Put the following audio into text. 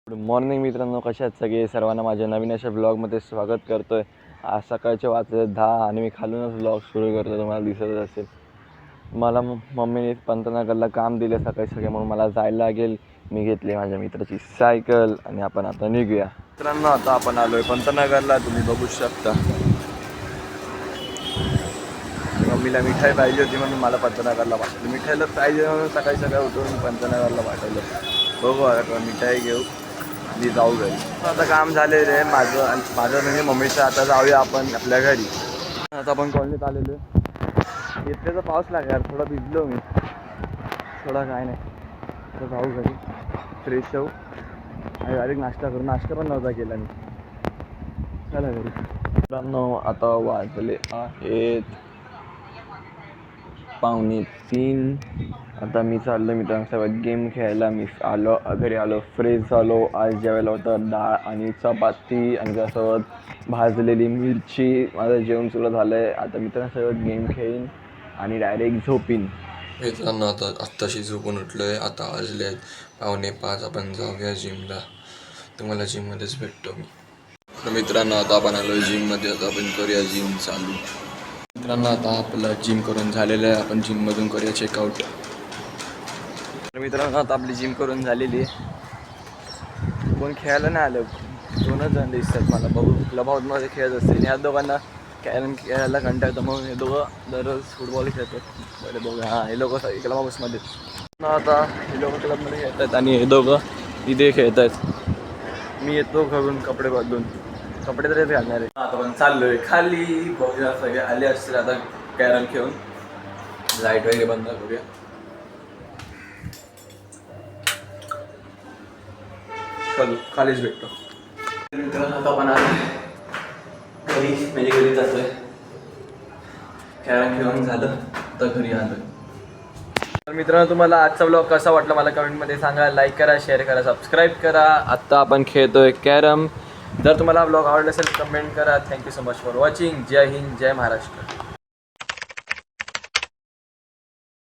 Good morning मित्रांनो, कशा आहेत सगळे? सर्वांना माझ्या नवीन अशा ब्लॉगमध्ये स्वागत करतो आहे. आज सकाळचे वाजले 10 आणि मी खालूनच ब्लॉग सुरू करतो. तुम्हाला दिसतच असेल. मला मम्मीने पंतनगरला काम दिलं सकाळी सकाळी, म्हणून मला जायला लागेल. मी घेतली माझ्या मित्राची सायकल आणि आपण आता निघूया. मित्रांनो, आता आपण आलो आहे पंतनगरला. तुम्ही बघू शकता. मम्मीला मिठाई पाहिजे होती म्हणून मला पंतनगरला पाठवलं. मिठाईला पाहिजे म्हणून सकाळी सकाळी उठून पंतनगरला पाठवलं. बघू आता मिठाई घेऊ आणि जाऊ घरी. आता काम झालेलं आहे माझं म्हणजे मम्मीचं. आता जाऊया आपण आपल्या घरी. आता आपण कॉलनीत आलेलो आहे. इतक्याचा पाऊस लागला, थोडा भिजलो मी, थोडा काय नाही. आता जाऊ घरी, फ्रेश होऊ आणि डायरेक्ट नाश्ता करू. नाश्ता पण नव्हता केला मी. चला घरी. मित्रांनो, आता वाजले आहेत 2:45. आता मी चाललो मित्रांसोबत गेम खेळायला. मी आलो घरी, आलो फ्रेश झालो. आज जेवायला होतं डाळ आणि चपाती आणि त्यासोबत भाजलेली मिरची. माझं जेवण सुरू झालं आहे. आता मित्रांसोबत गेम खेळीन आणि डायरेक्ट झोपीन. मित्रांनो, आत्ताशी झोपून उठलो आहे. आता वाजले आहेत 4:45. आपण जाऊया जिमला. तुम्हाला जिममध्येच भेटतो मी. तर मित्रांनो, आता आपण आलो जिममध्ये. आता आपण करूया जिम चालू. मित्रांनो, आता आपलं जिम करून झालेलं आहे. आपण जिममधून करूया चेकआउट. तर मित्रांनो, आता आपली जिम करून झालेली आहे. कोण खेळायला नाही आलं, 2च जण दिसतात मला. बघू क्लब हाऊसमध्ये खेळत असतील. ह्या दोघांना कॅरम खेळायला कंटाळा येतं, मग हे दोघं दररोज फुटबॉल खेळतात. बरं दोघं, हां हे लोक क्लब हाऊसमध्ये. आता हे लोक क्लबमध्ये खेळतात आणि हे दोघं इथे खेळत आहेत. मी येतो घरून कपडे बदलून. कपडे तरी घालणार आहे. आता पण चाललो आहे खाली. बघूया सगळे आले असतील आता कॅरम खेळून. लाईट वगैरे बंद करूया. चलो खालीच भेटतो. मित्रांनो, आता पण घरी म्हणजे घरी जातोय. कॅरम खेळून झालं, तर घरी आलोय. तर मित्रांनो, तुम्हाला आजचा ब्लॉग कसा वाटला मला कमेंटमध्ये सांगा. लाईक करा, शेअर करा, सबस्क्राईब करा. आत्ता आपण खेळतोय कॅरम. जर तुम्हाला ब्लॉग आवडला असेल कमेंट करा. Thank you so much for watching. जय हिंद, जय महाराष्ट्र.